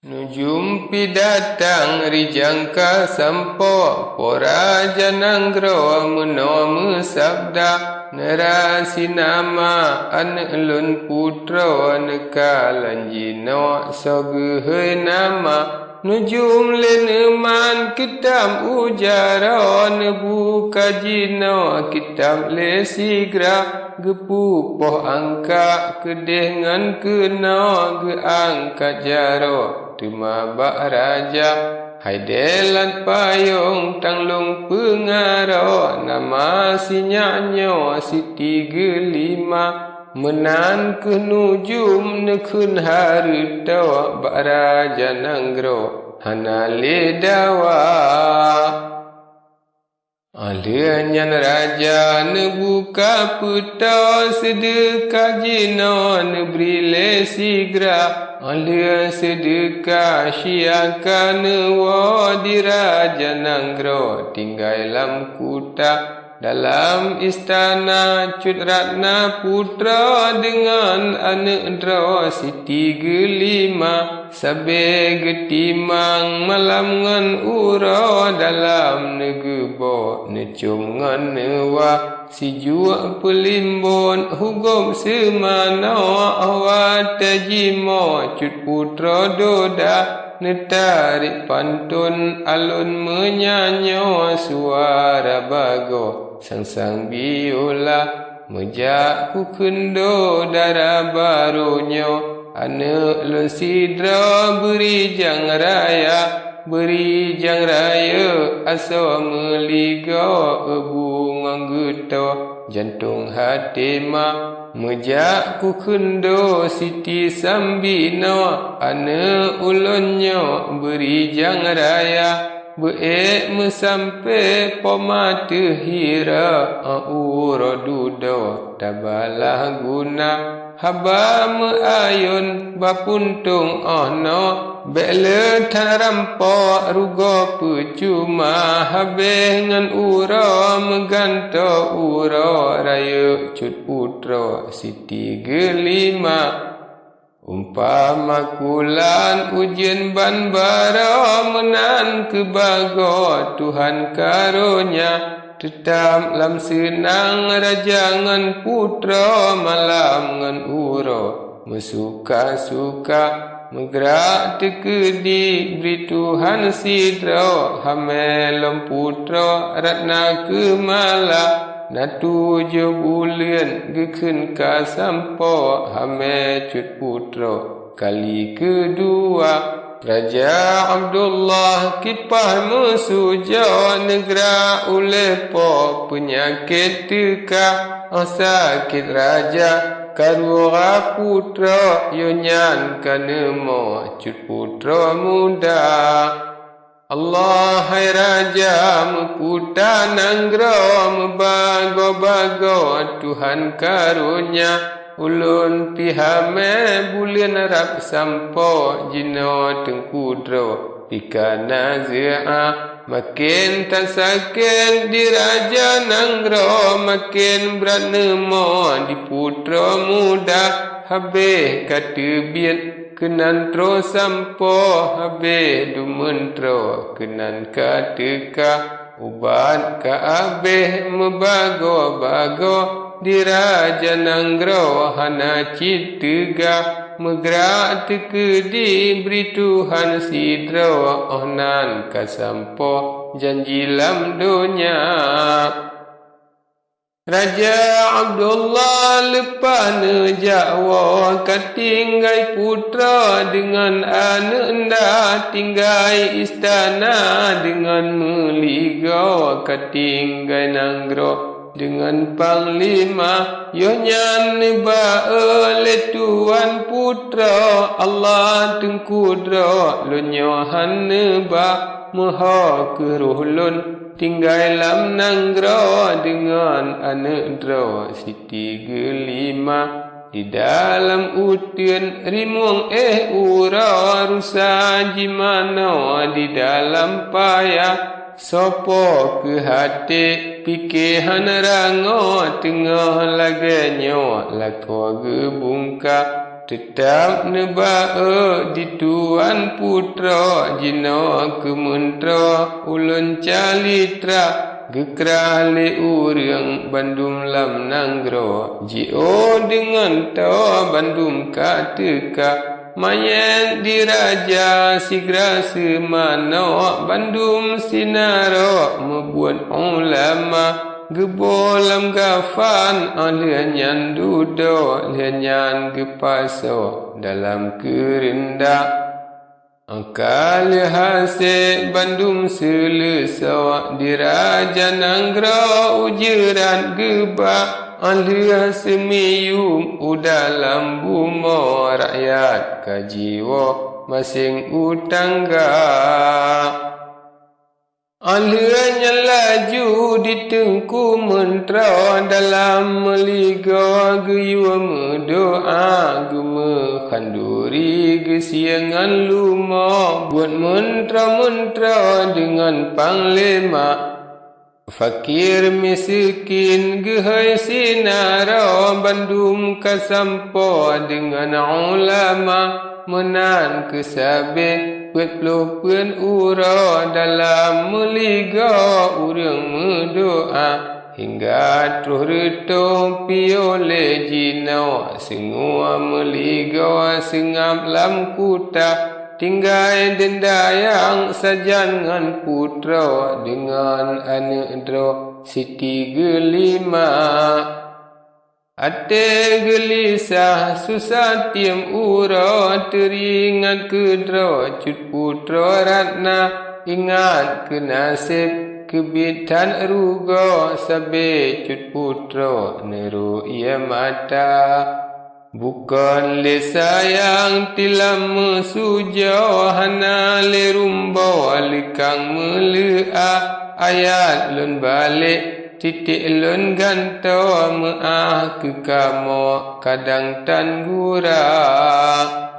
Nujum pidatang rijangka sampo pora jananggro menoma sabda nerasinama anelun putra nekalanjino sogehe nama nujum leneman kitab ujara nebu kajino kitab lesigra gepu poh angka kedengan kena ge angka jaro Tuma bak raja haidelan payung tanglung pengaro nama sinyaknya siti gelima menan ke nujum nekun harita bak raja nanggro hana ledawa Alianyan raja nebuka peta sedekah jina neberi lesigra Alia sedekah syiakan wadi raja nanggro tinggal lam kuta dalam istana cut ratna putra dengan anak dra siti gelima sabe getimang malam ngan ura dalam negebo necum ngan newa si jua pelimbon hugom semana awat tajimo cut putra doda netarik pantun alun menyanyo suara bago sang-sang biola mejak ku kendo darah barunya anak lun sidra beri jang raya asa meliga ebu nganggeto jantung hati ma mejak ku kendo siti sambina anak ulunnya beri jang raya Beek mesampe pomate hira ura dudo tabalah guna haba meayun bapuntung ono bele tarampo rugo percuma habe ngan ura meganto ura raya cut putra siti gelima Umpama kulan ujian ban bara menan kebago Tuhan karunia tetap lam senang rajangan putra malam ngan uro mesuka-suka megrak tekedi beri Tuhan sidra hamelom putra ratna kemala Natu je bulan gekun ka sampo hame cut putra kali kedua Raja Abdullah kipah mesuja negara ulepo penyakit teka sakit raja karura putra yonyan kanemo cut putra muda Allah hai raja meputa nanggro mebago-bago Tuhan karunia ulun pihame bulan rap sampo jino tengkudro pika nazia makin tasakin di raja nanggro makin berat nemo di putra muda habe katubian kenan tro sampo habe dumentro kenan kateka uban ka abe mebago-bago di raja nanggro hana citega megrak tekedi beri Tuhan sidra onan ka sampo janji lam dunia Raja Abdullah lepas nejakwa katinggai putra dengan anak anda tinggai istana dengan meliga katinggai nanggro dengan panglima yonyan neba oleh Tuan putra Allah tengkudra lunyohan neba maha keruhlun tinggal lam nanggro dengan anak dra siti gelima di dalam utian rimuang ura rusa jimano di dalam payah sopo ke hati pikiran rango tengah laganyo lako gebungka tetap nebaa di tuan putra jina kementra ulun calitra gekrah le urang Bandung lam nanggro jio dengan ta Bandung kateka mayat diraja sigra semana Bandung sinaro membuat ulama gebolam gafan alianyan dudo alianyan gepaso dalam kerindak Akal hase Bandung selesa diraja nanggro ujiran geba Alih semiyum udalam buma rakyat kajiwa masing utangga Alihnya laju di tengku mentra dalam meliga geyua mendoa gema khanduri gesiangan luma buat mentra-mentra dengan panglima Fakir miskin gehai sinara Bandung kasampo dengan ulama menan kesabe Pepluh pun ura dalam meliga urang mendoa hingga truh retung piole jina semua meliga sengap lam kuta tinggai dendayang sajangan putra dengan anak dro Siti Gelima Ate gelisah susah tiam ura teringat kedra cut putra ratna ingat ke nasib kebitan ruga sabe cut putra neru ia mata bukan le sayang tilam mesuja hana le rumba likang melea ayat lun balik titik lun ganta meah ke kamu kadang tan gurang